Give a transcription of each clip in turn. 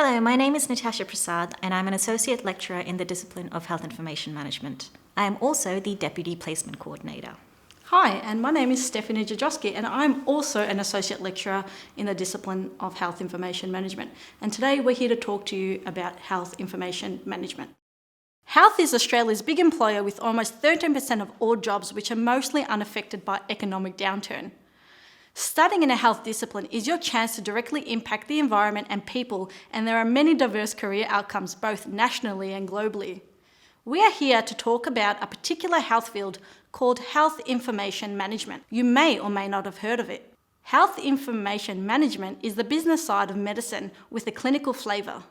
Hello, my name is Natasha Prasad and I'm an Associate Lecturer in the discipline of Health Information Management. I am also the Deputy Placement Coordinator. Hi, and my name is Stephanie Jajowski, and I'm also an Associate Lecturer in the discipline of Health Information Management. And today we're here to talk to you about Health Information Management. Health is Australia's big employer with almost 13% of all jobs, which are mostly unaffected by economic downturn. Studying in a health discipline is your chance to directly impact the environment and people, and there are many diverse career outcomes both nationally and globally. We are here to talk about a particular health field called Health Information Management. You may or may not have heard of it. Health Information Management is the business side of medicine with a clinical flavour.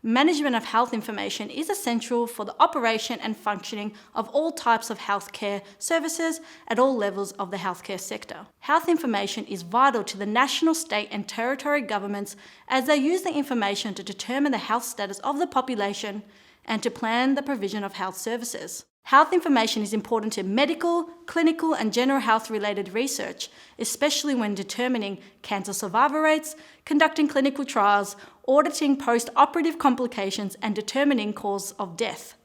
Management of health information is essential for the operation and functioning of all types of healthcare services at all levels of the healthcare sector. Health information is vital to the national, state and territory governments as they use the information to determine the health status of the population and to plan the provision of health services. Health information is important to medical, clinical and general health related research, especially when determining cancer survival rates, conducting clinical trials, auditing post-operative complications and determining cause of death.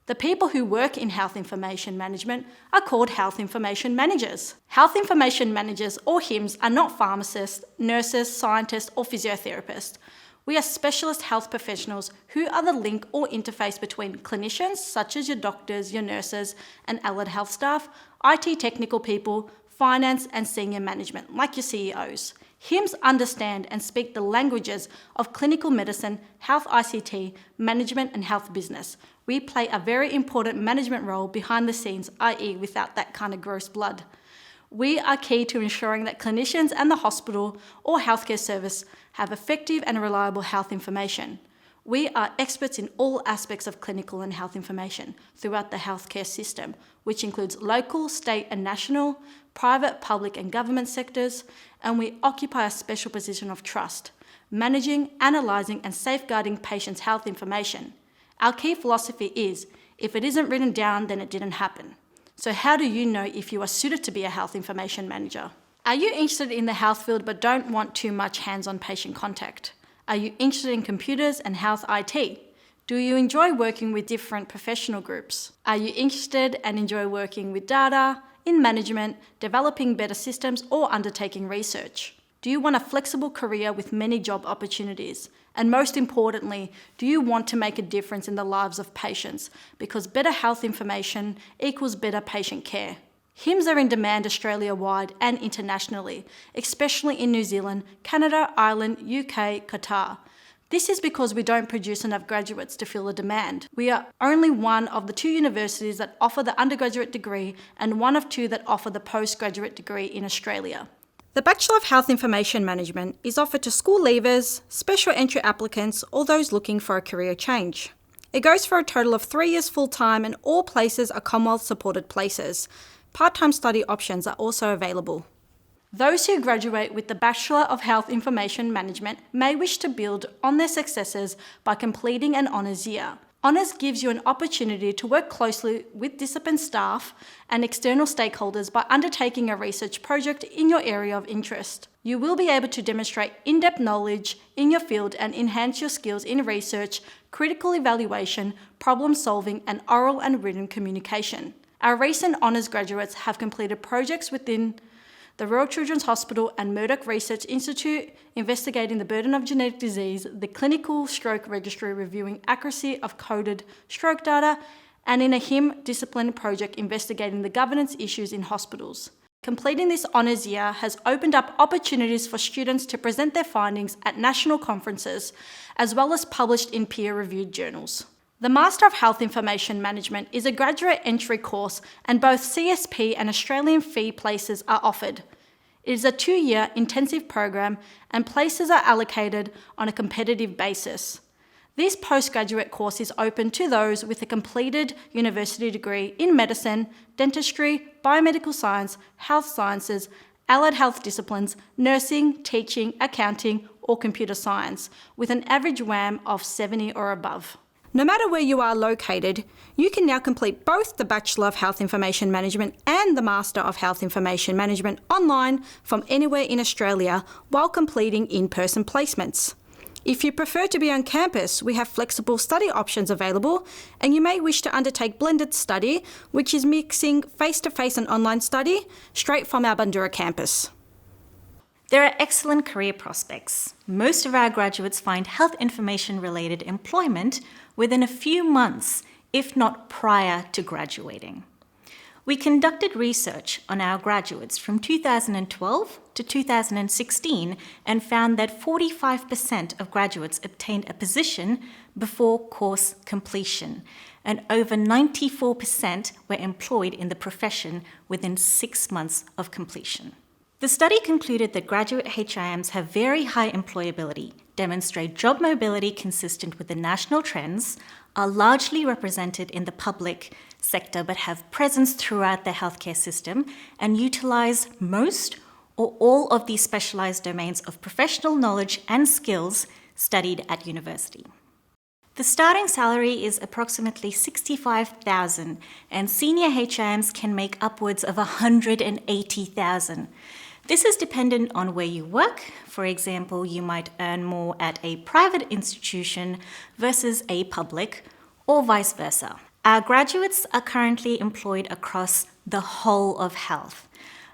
The people who work in health information management are called health information managers. Health information managers, or HIMs, are not pharmacists, nurses, scientists or physiotherapists. We are specialist health professionals who are the link or interface between clinicians, such as your doctors, your nurses, and allied health staff, IT technical people, finance and senior management, like your CEOs. HIMs understand and speak the languages of clinical medicine, health ICT, management and health business. We play a very important management role behind the scenes, i.e. without that kind of gross blood. We are key to ensuring that clinicians and the hospital or healthcare service have effective and reliable health information. We are experts in all aspects of clinical and health information throughout the healthcare system, which includes local, state and national, private, public and government sectors, and we occupy a special position of trust, managing, analysing and safeguarding patients' health information. Our key philosophy is, if it isn't written down, then it didn't happen. So how do you know if you are suited to be a health information manager? Are you interested in the health field but don't want too much hands-on patient contact? Are you interested in computers and health IT? Do you enjoy working with different professional groups? Are you interested and enjoy working with data, in management, developing better systems or undertaking research? Do you want a flexible career with many job opportunities? And most importantly, do you want to make a difference in the lives of patients? Because better health information equals better patient care. HIMs are in demand Australia-wide and internationally, especially in New Zealand, Canada, Ireland, UK, Qatar. This is because we don't produce enough graduates to fill the demand. We are only one of the 2 universities that offer the undergraduate degree and one of 2 that offer the postgraduate degree in Australia. The Bachelor of Health Information Management is offered to school leavers, special entry applicants or those looking for a career change. It goes for a total of 3 years full-time and all places are Commonwealth supported places. Part-time study options are also available. Those who graduate with the Bachelor of Health Information Management may wish to build on their successes by completing an honours year. Honours gives you an opportunity to work closely with discipline staff and external stakeholders by undertaking a research project in your area of interest. You will be able to demonstrate in-depth knowledge in your field and enhance your skills in research, critical evaluation, problem solving and oral and written communication. Our recent honours graduates have completed projects within the Royal Children's Hospital and Murdoch Research Institute investigating the burden of genetic disease, the Clinical Stroke Registry reviewing accuracy of coded stroke data, and in a HIM discipline project investigating the governance issues in hospitals. Completing this honours year has opened up opportunities for students to present their findings at national conferences, as well as published in peer-reviewed journals. The Master of Health Information Management is a graduate entry course and both CSP and Australian fee places are offered. It is a 2-year intensive program and places are allocated on a competitive basis. This postgraduate course is open to those with a completed university degree in medicine, dentistry, biomedical science, health sciences, allied health disciplines, nursing, teaching, accounting or computer science with an average WAM of 70 or above. No matter where you are located, you can now complete both the Bachelor of Health Information Management and the Master of Health Information Management online from anywhere in Australia while completing in-person placements. If you prefer to be on campus, we have flexible study options available, and you may wish to undertake blended study, which is mixing face-to-face and online study straight from our Bundoora campus. There are excellent career prospects. Most of our graduates find health information-related employment within a few months, if not prior to graduating. We conducted research on our graduates from 2012 to 2016 and found that 45% of graduates obtained a position before course completion, and over 94% were employed in the profession within 6 months of completion. The study concluded that graduate HIMs have very high employability, demonstrate job mobility consistent with the national trends, are largely represented in the public sector but have presence throughout the healthcare system, and utilize most or all of the specialized domains of professional knowledge and skills studied at university. The starting salary is approximately $65,000, and senior HIMs can make upwards of $180,000. This is dependent on where you work. For example, you might earn more at a private institution versus a public, or vice versa. Our graduates are currently employed across the whole of health.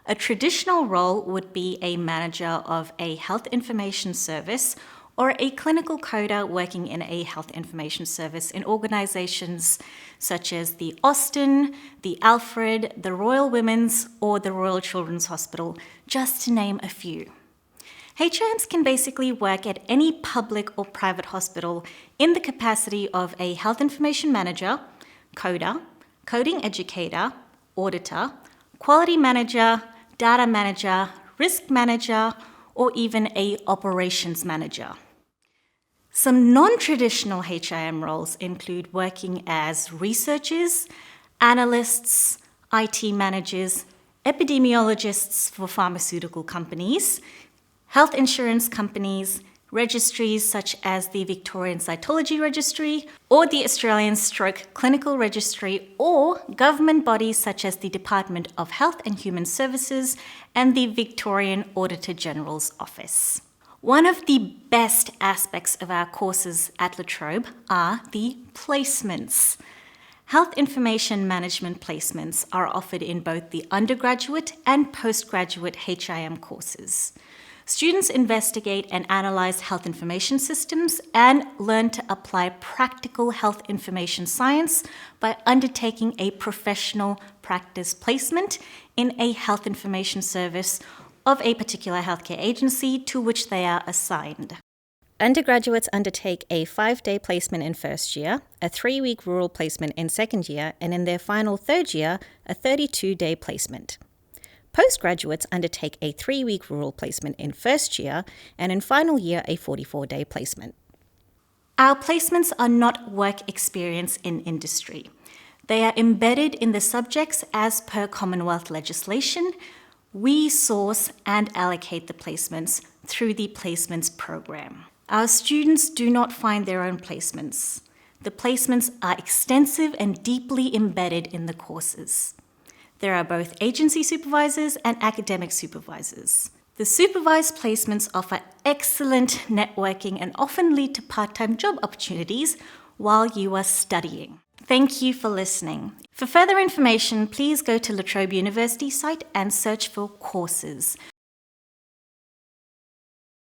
A traditional role would be a manager of a health information service or a clinical coder working in a health information service in organizations such as the Austin, the Alfred, the Royal Women's, or the Royal Children's Hospital, just to name a few. HIMs can basically work at any public or private hospital in the capacity of a health information manager, coder, coding educator, auditor, quality manager, data manager, risk manager, or even a operations manager. Some non-traditional HIM roles include working as researchers, analysts, IT managers, epidemiologists for pharmaceutical companies, health insurance companies, registries such as the Victorian Cytology Registry or the Australian Stroke Clinical Registry, or government bodies such as the Department of Health and Human Services and the Victorian Auditor General's Office. One of the best aspects of our courses at La Trobe are the placements. Health information management placements are offered in both the undergraduate and postgraduate HIM courses. Students investigate and analyze health information systems and learn to apply practical health information science by undertaking a professional practice placement in a health information service of a particular healthcare agency to which they are assigned. Undergraduates undertake a 5-day placement in first year, a 3-week rural placement in second year, and in their final third year, a 32-day placement. Postgraduates undertake a 3-week rural placement in first year, and in final year, a 44-day placement. Our placements are not work experience in industry. They are embedded in the subjects as per Commonwealth legislation. We source and allocate the placements through the placements program. Our students do not find their own placements. The placements are extensive and deeply embedded in the courses. There are both agency supervisors and academic supervisors. The supervised placements offer excellent networking and often lead to part-time job opportunities while you are studying. Thank you for listening. For further information, please go to La Trobe University site and search for courses.